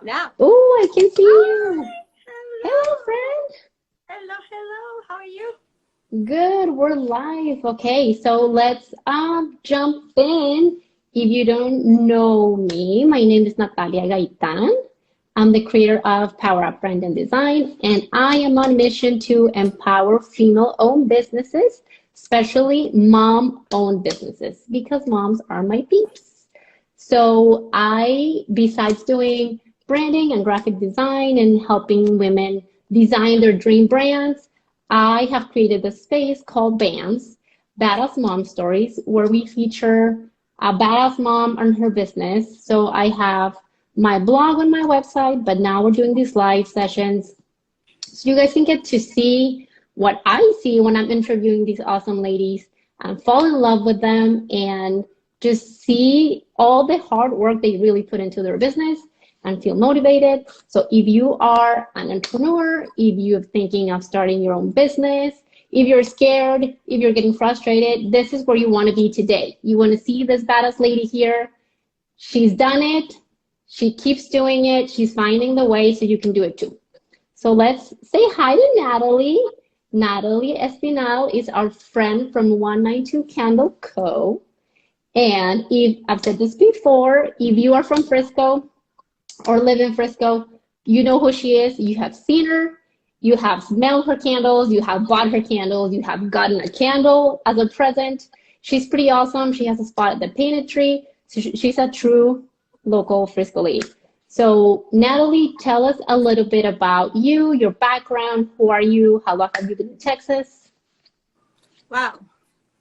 Now. Oh, I can see you. Hello. Hello, friend. Hello, hello. How are you? Good, we're live. Okay, so let's jump in. If you don't know me, my name is Natalia Gaitan. I'm the creator of Power Up Brand and Design, and I am on a mission to empower female-owned businesses, especially mom-owned businesses, because moms are my peeps. So besides doing branding and graphic design and helping women design their dream brands, I have created a space called B.A.M.S, Badass Mom Stories, where we feature a badass mom and her business. So I have my blog on my website, but now we're doing these live sessions. So you guys can get to see what I see when I'm interviewing these awesome ladies and fall in love with them and just see all the hard work they really put into their business and feel motivated. So if you are an entrepreneur, if you're thinking of starting your own business, if you're scared, if you're getting frustrated, this is where you want to be today. You want to see this badass lady here. She's done it. She keeps doing it. She's finding the way so you can do it too. So let's say hi to Natalie. Natalie Espinal is our friend from 192 Candle Co. And if I've said this before, if you are from Frisco or live in Frisco, you know who she is. You have seen her. You have smelled her candles. You have bought her candles. You have gotten a candle as a present. She's pretty awesome. She has a spot at the Painted Tree. So she's a true local Frisco lady. So Natalie, tell us a little bit about you, your background. Who are you? How long have you been in Texas? Wow.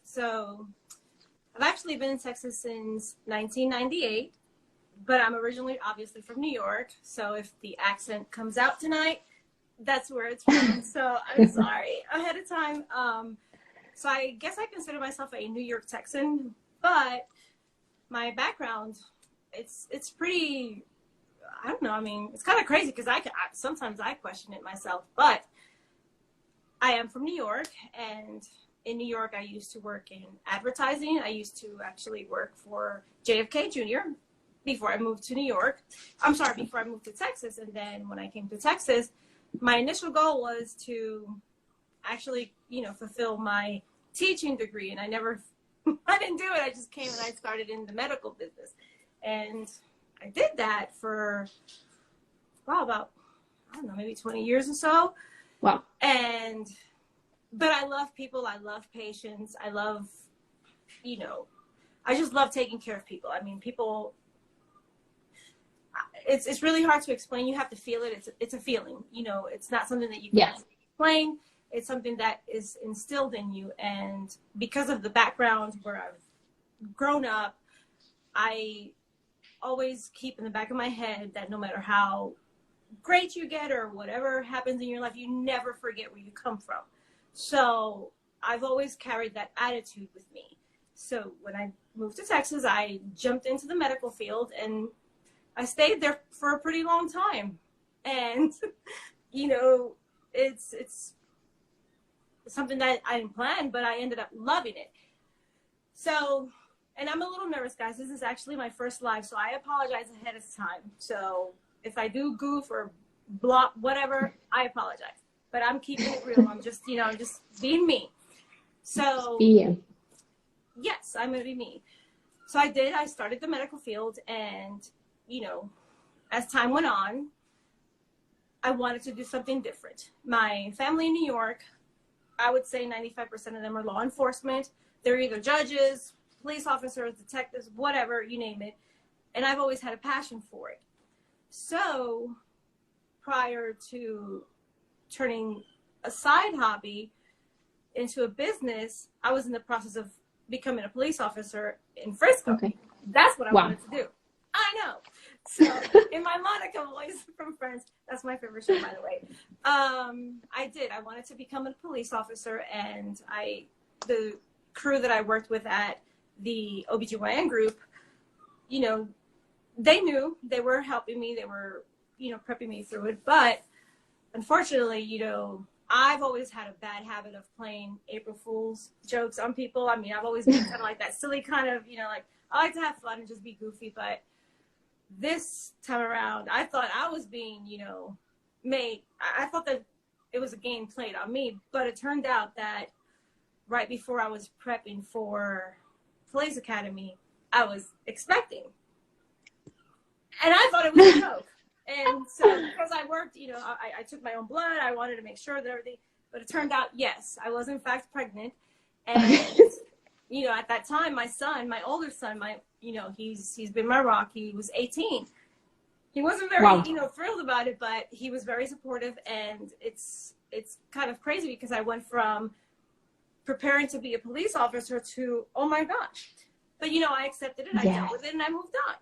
So I've actually been in Texas since 1998, but I'm originally obviously from New York. So if the accent comes out tonight, that's where it's from. So I'm sorry ahead of time. So I guess I consider myself a New York Texan, but my background, it's pretty, I don't know. I mean, it's kind of crazy because sometimes I question it myself, but I am from New York, and in New York, I used to work in advertising. I used to actually work for JFK Jr. before I moved to New York. I'm sorry, before I moved to Texas. And then when I came to Texas, my initial goal was to actually, fulfill my teaching degree. And I didn't do it. I just came and I started in the medical business. And I did that for, about, I don't know, maybe 20 years or so. Wow. But I love people. I love patients. I love, I just love taking care of people. I mean, people, it's really hard to explain. You have to feel it. It's a feeling, it's not something that you can explain. It's something that is instilled in you. And because of the background where I've grown up, I always keep in the back of my head that no matter how great you get or whatever happens in your life, you never forget where you come from. So I've always carried that attitude with me. So when I moved to Texas, I jumped into the medical field and I stayed there for a pretty long time. And, it's something that I didn't plan, but I ended up loving it. So, and I'm a little nervous, guys. This is actually my first live, so I apologize ahead of time. So if I do goof or block, whatever, I apologize. But I'm keeping it real. I'm just, I'm just being me. So, yes, I'm going to be me. So I started the medical field, and, as time went on, I wanted to do something different. My family in New York, I would say 95% of them are law enforcement. They're either judges, police officers, detectives, whatever, you name it. And I've always had a passion for it. So prior to turning a side hobby into a business, I was in the process of becoming a police officer in Frisco. Okay. That's what I wanted to do. I know. So in my Monica voice from Friends, that's my favorite show, by the way. I wanted to become a police officer, and the crew that I worked with at the OBGYN group, they knew, they were helping me. They were, prepping me through it. But unfortunately, I've always had a bad habit of playing April Fool's jokes on people. I mean, I've always been kind of like that silly kind of, like I like to have fun and just be goofy. But this time around, I thought I was being, made. I thought that it was a game played on me, but it turned out that right before I was prepping for Police Academy, I was expecting. And I thought it was a joke. And so because I worked, I took my own blood. I wanted to make sure that everything, but it turned out, yes, I was in fact pregnant. And, at that time, my son, my older son, he's been my rock. He was 18. He wasn't very, Wow. Thrilled about it, but he was very supportive. And it's kind of crazy because I went from preparing to be a police officer to, oh my gosh. But, I accepted it. I dealt with it and I moved on.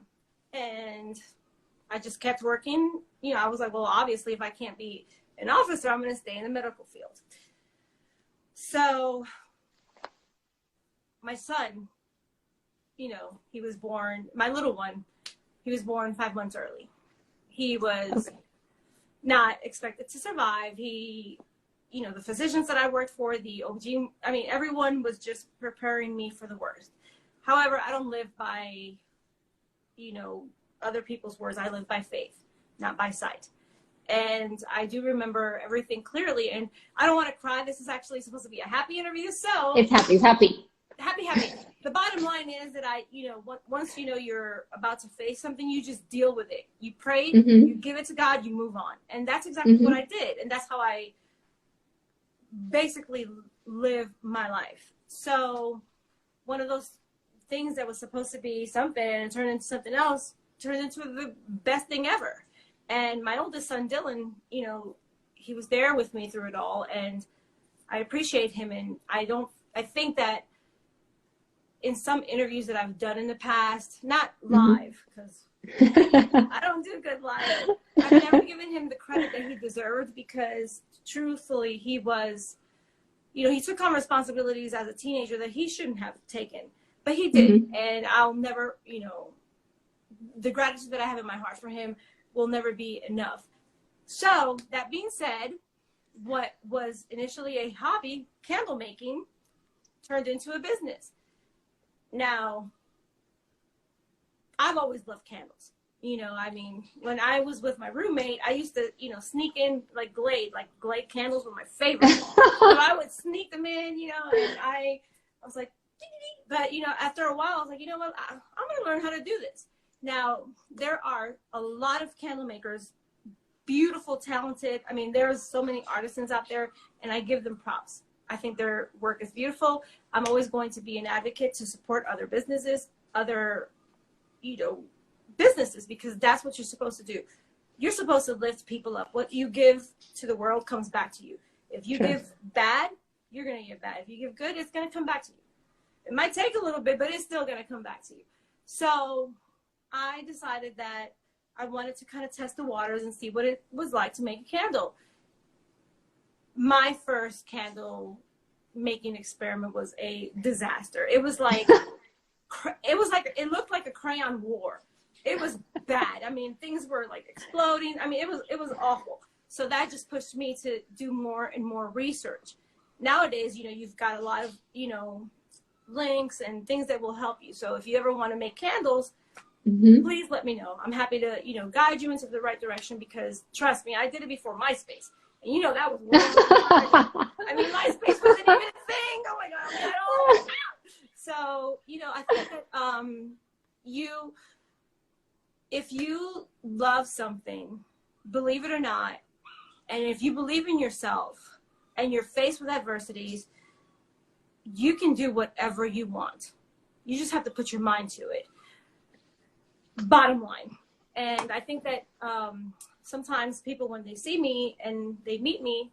And I just kept working. I was like, well, obviously, if I can't be an officer, I'm going to stay in the medical field. So my son, he was born, my little one, he was born 5 months early. He was not expected to survive. The physicians that I worked for, the OG, everyone was just preparing me for the worst. However, I don't live by, other people's words. I live by faith, not by sight. And I do remember everything clearly. And I don't want to cry. This is actually supposed to be a happy interview. So it's happy. Happy. The bottom line is that once you're about to face something, you just deal with it. You pray, you give it to God, you move on. And that's exactly what I did. And that's how I basically live my life. So one of those things that was supposed to be something and turned into something else turned into the best thing ever. And my oldest son, Dylan, he was there with me through it all. And I appreciate him. And I think that in some interviews that I've done in the past, not live, because I don't do good live, I've never given him the credit that he deserved because truthfully, he was, he took on responsibilities as a teenager that he shouldn't have taken, but he did. And I'll never, the gratitude that I have in my heart for him will never be enough. So that being said, what was initially a hobby, candle making, turned into a business. Now, I've always loved candles. When I was with my roommate, I used to, sneak in Glade candles were my favorite. So I would sneak them in, and I was like, but, after a while, I was like, you know what, I'm going to learn how to do this. Now, there are a lot of candle makers, beautiful, talented. There's so many artisans out there, and I give them props. I think their work is beautiful. I'm always going to be an advocate to support other businesses, businesses, because that's what you're supposed to do. You're supposed to lift people up. What you give to the world comes back to you. If you give bad, you're going to get bad. If you give good, it's going to come back to you. It might take a little bit, but it's still going to come back to you. So I decided that I wanted to kind of test the waters and see what it was like to make a candle. My first candle making experiment was a disaster. It was like, it looked like a crayon war. It was bad. Things were exploding. It was awful. So that just pushed me to do more and more research. Nowadays, you've got a lot of, links and things that will help you. So if you ever want to make candles, please let me know. I'm happy to, guide you into the right direction because trust me, I did it before MySpace. And that was MySpace wasn't even a thing. Oh my God. So, I think that if you love something, believe it or not, and if you believe in yourself and you're faced with adversities, you can do whatever you want. You just have to put your mind to it. Bottom line. And I think that sometimes people, when they see me and they meet me,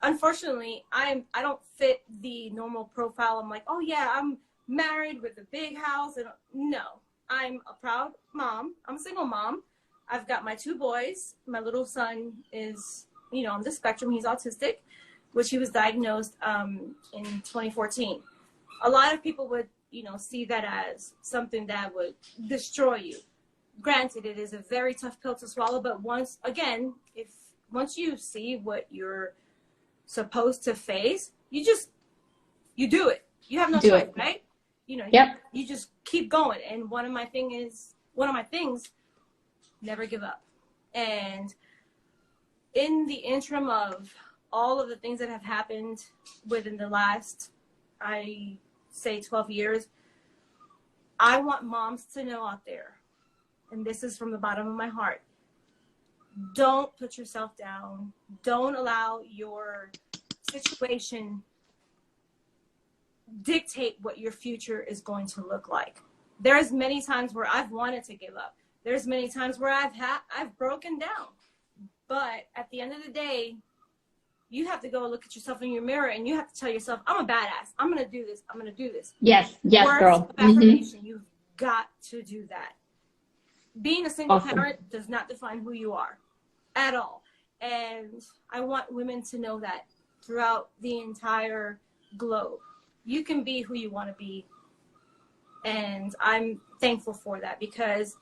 unfortunately, I don't fit the normal profile. I'm like, oh yeah, I'm married with a big house. And no, I'm a proud mom. I'm a single mom. I've got my 2 boys. My little son is, on the spectrum. He's autistic, which he was diagnosed in 2014. A lot of people would, see that as something that would destroy you. Granted, it is a very tough pill to swallow, but once you see what you're supposed to face, you do it. You have no choice, right? You just keep going. And one of my things never give up. And in the interim of all of the things that have happened within the last, I say 12 years, I want moms to know out there, and this is from the bottom of my heart, don't put yourself down. Don't allow your situation dictate what your future is going to look like. There's many times where I've wanted to give up. There's many times where I've broken down. But at the end of the day, you have to go look at yourself in your mirror and you have to tell yourself, I'm a badass. I'm going to do this. I'm going to do this. Yes, Words girl. of affirmation. You've got to do that. Being a single parent does not define who you are at all. And I want women to know that throughout the entire globe. You can be who you want to be. And I'm thankful for that because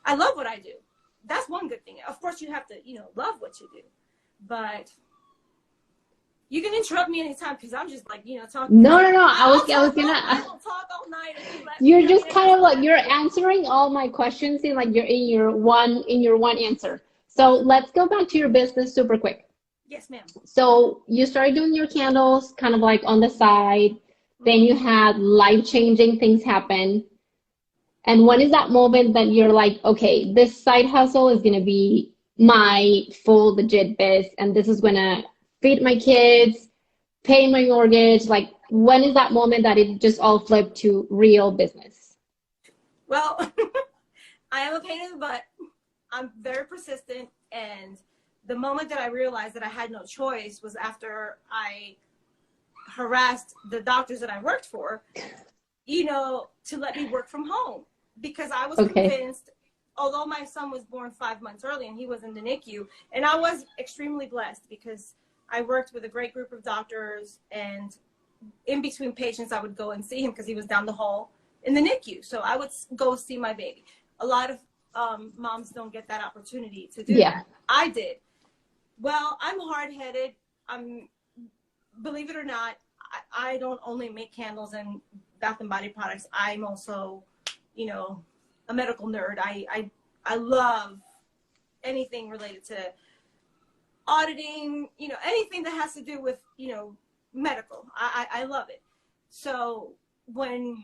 I love what I do. That's one good thing. Of course, you have to, love what you do. But you can interrupt me anytime because I'm just like, talking. No. I was gonna. I don't talk all night. You're just kind of like you're answering all my questions in your one answer. So let's go back to your business super quick. Yes, ma'am. So you started doing your candles kind of like on the side. Then you had life-changing things happen. And when is that moment that you're like, okay, this side hustle is going to be my full legit biz, and this is going to feed my kids, pay my mortgage? Like, when is that moment that it just all flipped to real business? Well, I am a pain in the butt. I'm very persistent. And the moment that I realized that I had no choice was after I harassed the doctors that I worked for, to let me work from home. Because I was convinced, although my son was born 5 months early and he was in the NICU, and I was extremely blessed because I worked with a great group of doctors, and in between patients, I would go and see him because he was down the hall in the NICU. So I would go see my baby. A lot of moms don't get that opportunity to do that. I did. Well, I'm hard-headed. Believe it or not, I don't only make candles and bath and body products. I'm also, a medical nerd. I love anything related to auditing, anything that has to do with, medical. I love it. So when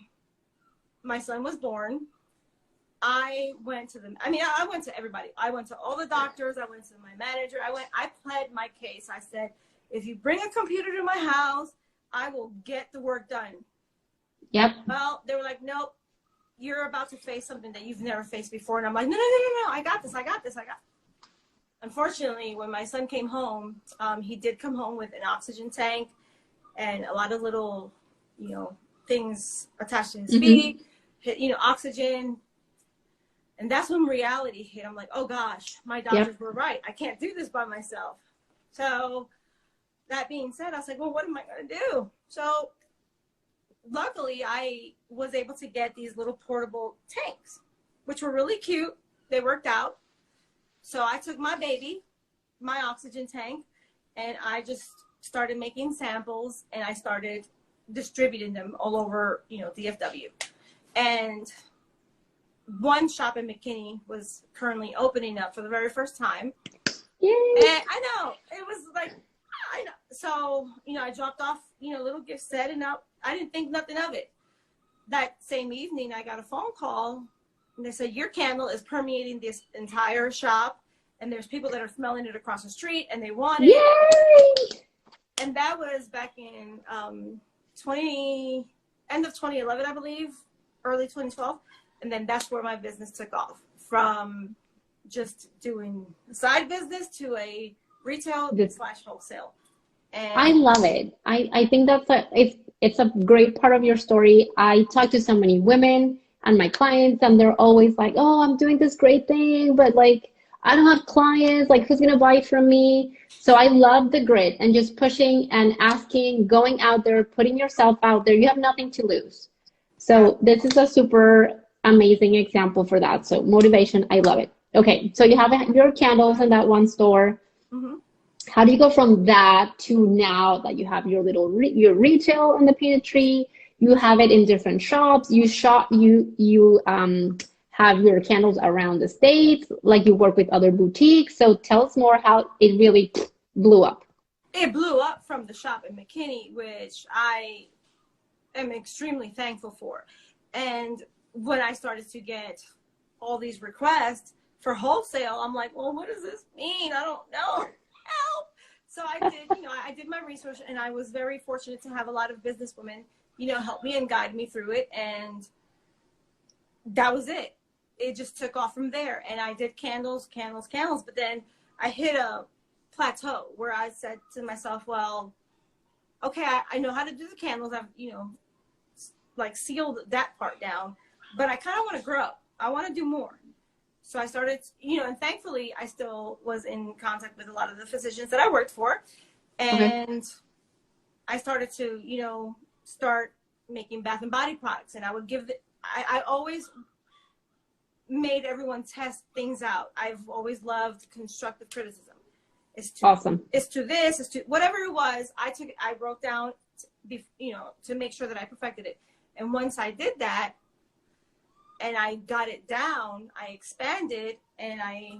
my son was born, I went to I went to everybody. I went to all the doctors. I went to my manager. I pled my case. I said, if you bring a computer to my house, I will get the work done. Yep. Well, they were like, nope, you're about to face something that you've never faced before. And I'm like, no, I got this. Unfortunately, when my son came home, he did come home with an oxygen tank and a lot of little, things attached to his feet, oxygen. And that's when reality hit. I'm like, oh gosh, my doctors were right. I can't do this by myself. So that being said, I was like, well, what am I going to do? So luckily, I was able to get these little portable tanks, which were really cute. They worked out. So I took my baby, my oxygen tank, and I just started making samples, and I started distributing them all over, DFW. And one shop in McKinney was currently opening up for the very first time. Yay. And I know, it was like, I know. So, I dropped off, a little gift set, and I didn't think nothing of it. That same evening, I got a phone call, and they said, your candle is permeating this entire shop, and there's people that are smelling it across the street, and they want it. Yay! And that was back in end of 2011, I believe, early 2012. And then that's where my business took off, from just doing a side business to a retail / wholesale. And I love it. I think it's a great part of your story. I talk to so many women and my clients, and they're always like, oh, I'm doing this great thing, but like, I don't have clients, like who's going to buy it from me? So I love the grit and just pushing and asking, going out there, putting yourself out there. You have nothing to lose. So this is a super amazing example for that. So motivation, I love it. Okay, so you have your candles in that one store. Mm-hmm. How do you go from that to now that you have your little your retail in the peanut tree? You have it in different shops. You have your candles around the states, like you work with other boutiques. So tell us more how it really blew up. It blew up from the shop in McKinney, which I am extremely thankful for. And when I started to get all these requests for wholesale, I'm like, well, what does this mean? I don't know. Help. So I did, I did my research, and I was very fortunate to have a lot of businesswomen, help me and guide me through it. And that was it. It just took off from there. And I did candles. But then I hit a plateau where I said to myself, well, okay, I know how to do the candles. I've, like sealed that part down, but I kind of want to grow. I want to do more. So I started, and thankfully I still was in contact with a lot of the physicians that I worked for. And I started to, start making bath and body products. And I would give I always made everyone test things out. I've always loved constructive criticism. It's to, awesome. It's to this, it's to whatever it was. I wrote down, to make sure that I perfected it. And once I did that and I got it down, I expanded and I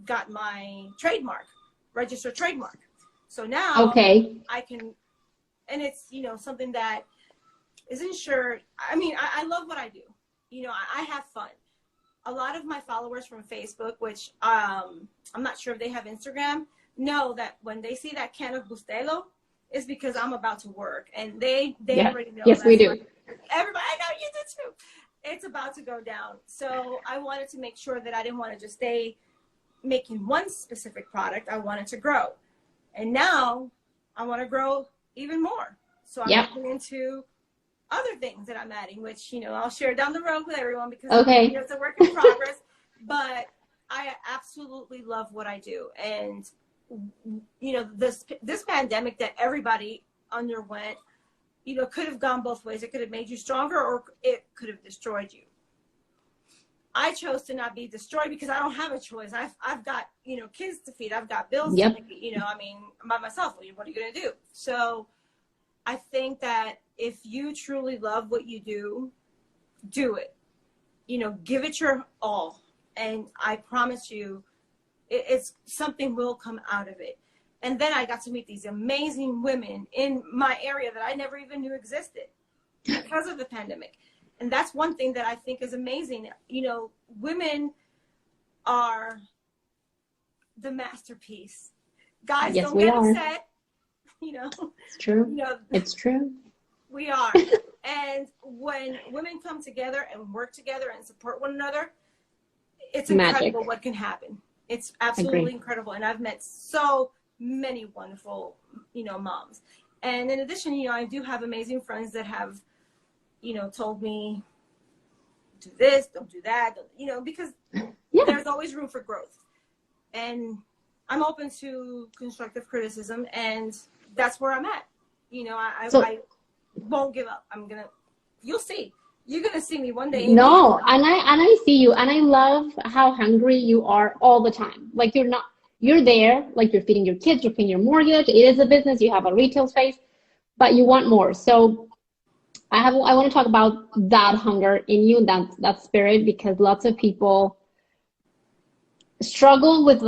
got my registered trademark. So now I can, and it's, something that is insured. I mean, I love what I do. I have fun. A lot of my followers from Facebook, which I'm not sure if they have Instagram, know that when they see that can of Bustelo, it's because I'm about to work. And they already know. Yes, we do. Everybody, I know you do too. It's about to go down. So I wanted to make sure that I didn't want to just stay making one specific product. I wanted to grow. And now I want to grow even more. So I'm looking into other things that I'm adding, which, I'll share down the road with everyone because it's a work in progress. But I absolutely love what I do. And, this pandemic that everybody underwent, could have gone both ways. It could have made you stronger or it could have destroyed you. I chose to not be destroyed because I don't have a choice. I've got, kids to feed. I've got bills to pay, I'm by myself. What are you going to do? So I think that if you truly love what you do it. Give it your all. And I promise you, it's something will come out of it. And then I got to meet these amazing women in my area that I never even knew existed because of the pandemic. And that's one thing that I think is amazing. Women are the masterpiece. Guys, don't get upset. It's true. It's true. We are. And when women come together and work together and support one another, it's incredible what can happen. It's absolutely incredible. And I've met so many wonderful, moms. And in addition, I do have amazing friends that have, told me, do this, don't do that, because there's always room for growth. And I'm open to constructive criticism, and that's where I'm at. I won't give up. You'll see. You're going to see me one day. No, and I see you, and I love how hungry you are all the time. Like you're there, like you're feeding your kids, you're paying your mortgage. It is a business. You have a retail space, but you want more. So I want to talk about that hunger in you, that spirit, because lots of people struggle with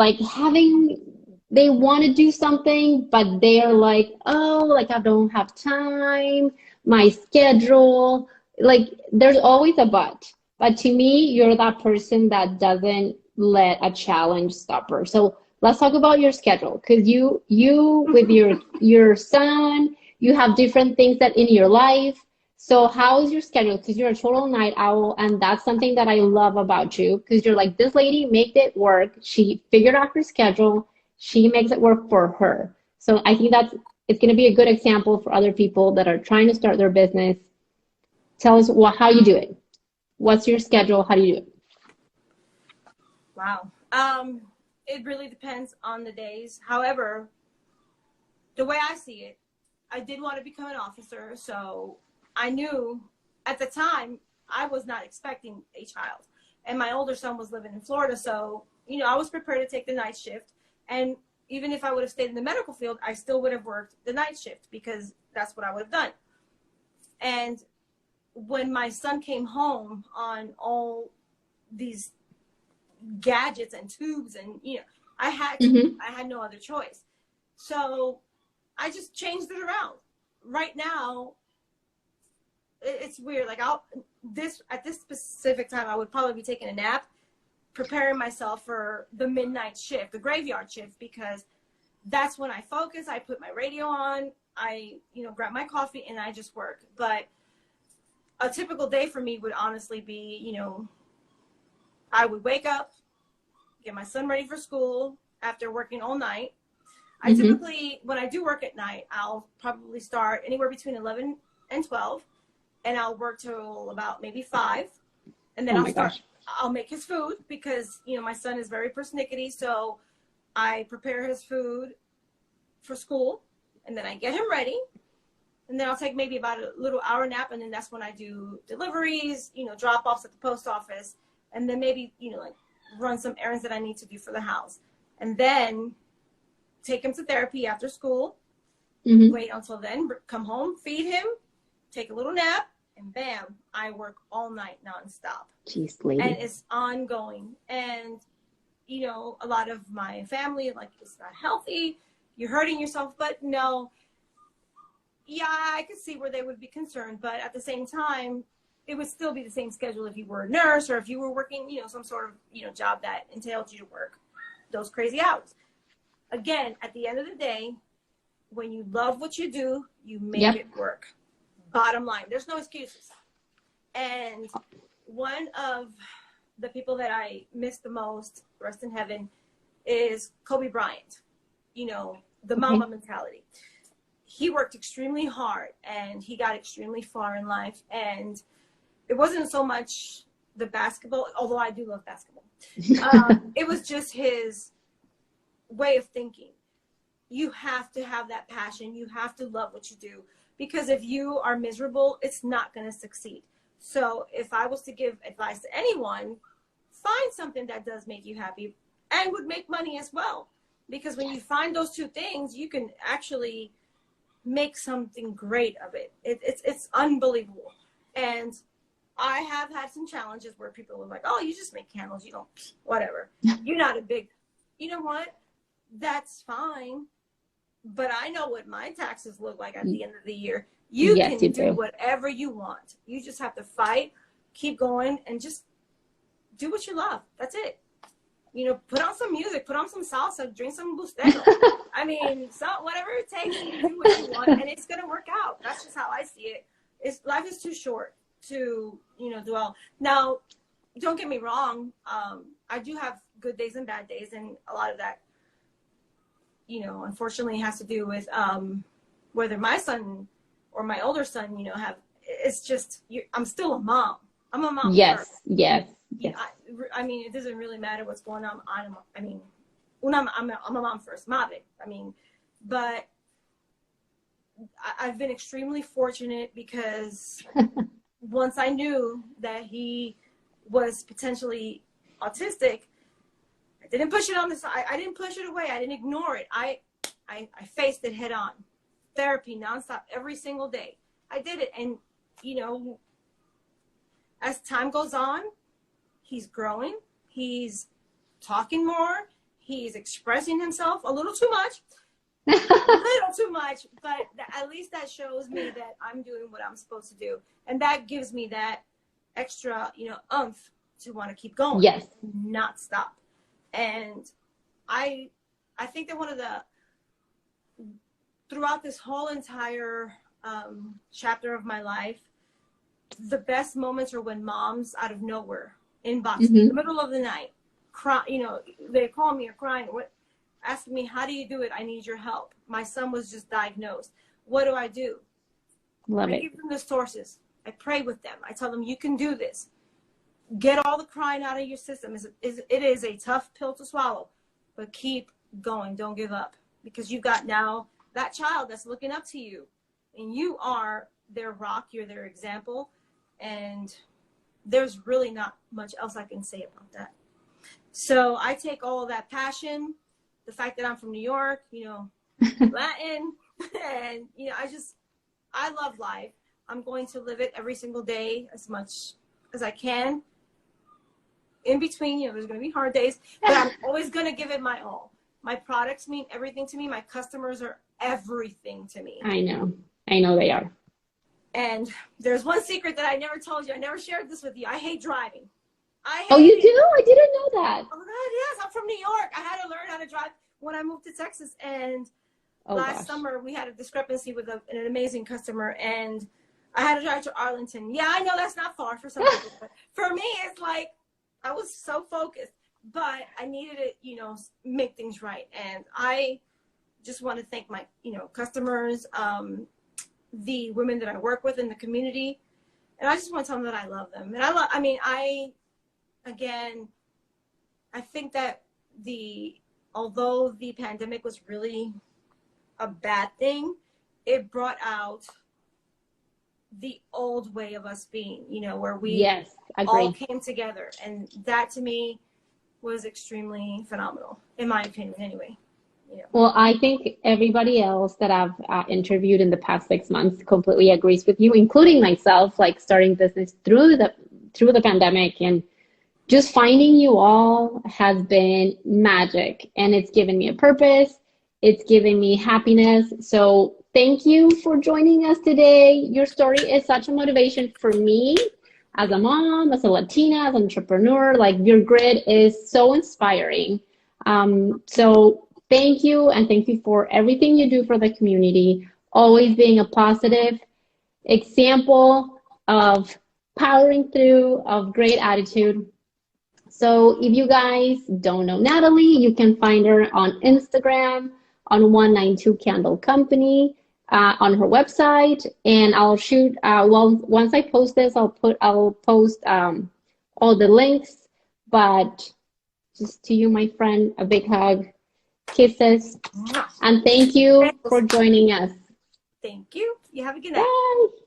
they want to do something, but they're like, oh, like I don't have time, my schedule, like there's always a but. But to me, you're that person that doesn't let a challenge stop her. So let's talk about your schedule, because you with your son, you have different things that in your life. So how is your schedule? Because you're a total night owl, and that's something that I love about you, because you're like, this lady made it work. She figured out her schedule. She makes it work for her. So I think it's going to be a good example for other people that are trying to start their business. Tell us how you do it. What's your schedule? How do you do it? Wow. It really depends on the days. However, the way I see it, I did want to become an officer. So I knew at the time I was not expecting a child. And my older son was living in Florida. So, I was prepared to take the night shift. And even if I would have stayed in the medical field, I still would have worked the night shift because that's what I would have done. And when my son came home on all these gadgets and tubes, and I had no other choice. So I just changed it around. Right now, it's weird. Like at this specific time, I would probably be taking a nap, preparing myself for the midnight shift, the graveyard shift, because that's when I focus. I put my radio on, I grab my coffee, and I just work. But a typical day for me would honestly be, I would wake up, get my son ready for school after working all night. I typically, when I do work at night, I'll probably start anywhere between 11 and 12, and I'll work till about maybe 5. And then I'll make his food because, my son is very persnickety. So I prepare his food for school, and then I get him ready. And then I'll take maybe about a little hour nap. And then that's when I do deliveries, drop-offs at the post office. And then maybe, like run some errands that I need to do for the house. And then take him to therapy after school. Wait until then, come home, feed him, take a little nap, and bam, I work all night nonstop. Jeez, lady. And it's ongoing. And, a lot of my family, like, it's not healthy, you're hurting yourself. But no, yeah, I could see where they would be concerned. But at the same time, it would still be the same schedule if you were a nurse or if you were working, some sort of, job that entailed you to work those crazy hours. Again, at the end of the day, when you love what you do, you make it work. Bottom line, there's no excuses. And one of the people that I miss the most, rest in heaven, is Kobe Bryant. The mama mentality. He worked extremely hard and he got extremely far in life. And it wasn't so much the basketball, although I do love basketball. It was just his way of thinking. You have to have that passion. You have to love what you do, because if you are miserable, it's not going to succeed. So if I was to give advice to anyone, find something that does make you happy and would make money as well. Because when you find those two things, you can actually make something great of it. It's unbelievable. And I have had some challenges where people were like, oh, you just make candles. You don't, whatever. You're not a big, you know what? That's fine. But I know what my taxes look like at the end of the year. You can do whatever you want. You just have to fight, keep going, and just do what you love. That's it. Put on some music, put on some salsa, drink some bustelo. I mean, whatever it takes, you do what you want, and it's going to work out. That's just how I see it. Life is too short to, dwell. Now, don't get me wrong. I do have good days and bad days, and a lot of that, unfortunately has to do with whether my son or my older son, it's just, I'm still a mom. I'm a mom. Yes. I mean, it doesn't really matter what's going on. I'm a mom first, madre. But I've been extremely fortunate because once I knew that he was potentially autistic, I didn't push it on the side. I didn't push it away. I didn't ignore it. I faced it head on. Therapy nonstop every single day. I did it. And, as time goes on, he's growing. He's talking more. He's expressing himself a little too much. But at least that shows me that I'm doing what I'm supposed to do. And that gives me that extra, oomph to want to keep going. Yes. Not stop. And I think that throughout this whole entire chapter of my life, the best moments are when moms out of nowhere inbox me in the middle of the night, cry, they call me or crying, asking me, how do you do it? I need your help. My son was just diagnosed. What do I do? Love it. I give them the sources. I pray with them. I tell them, you can do this. Get all the crying out of your system. It is a tough pill to swallow, but keep going. Don't give up, because you've got now that child that's looking up to you, and you are their rock. You're their example. And there's really not much else I can say about that. So I take all that passion, the fact that I'm from New York, Latin, and, I love life. I'm going to live it every single day as much as I can. In between, there's going to be hard days, but I'm always going to give it my all. My products mean everything to me. My customers are everything to me. I know they are. And there's one secret that I never told you. I never shared this with you. I hate driving. Oh, you do? I didn't know that. Oh, God, yes. I'm from New York. I had to learn how to drive when I moved to Texas. And last summer, we had a discrepancy with an amazing customer. And I had to drive to Arlington. Yeah, I know that's not far for some people. But for me, it's like I was so focused. But I needed to, make things right. And I just want to thank my, customers, the women that I work with in the community. And I just want to tell them that I love them. And I think that although the pandemic was really a bad thing, it brought out the old way of us being, where we all came together. And that to me was extremely phenomenal, in my opinion, anyway. Well, I think everybody else that I've interviewed in the past 6 months completely agrees with you, including myself, like starting business through the pandemic, and just finding you all has been magic, and it's given me a purpose. It's given me happiness. So thank you for joining us today. Your story is such a motivation for me as a mom, as a Latina, as an entrepreneur. Like, your grit is so inspiring. So thank you, and thank you for everything you do for the community, always being a positive example of powering through, of great attitude. So if you guys don't know Natalie, you can find her on Instagram, on 192 Candle Company, on her website, and I'll shoot, once I post this, I'll post all the links. But just to you, my friend, a big hug. Kisses, and thank you for joining us. Thank you. You have a good night. Bye.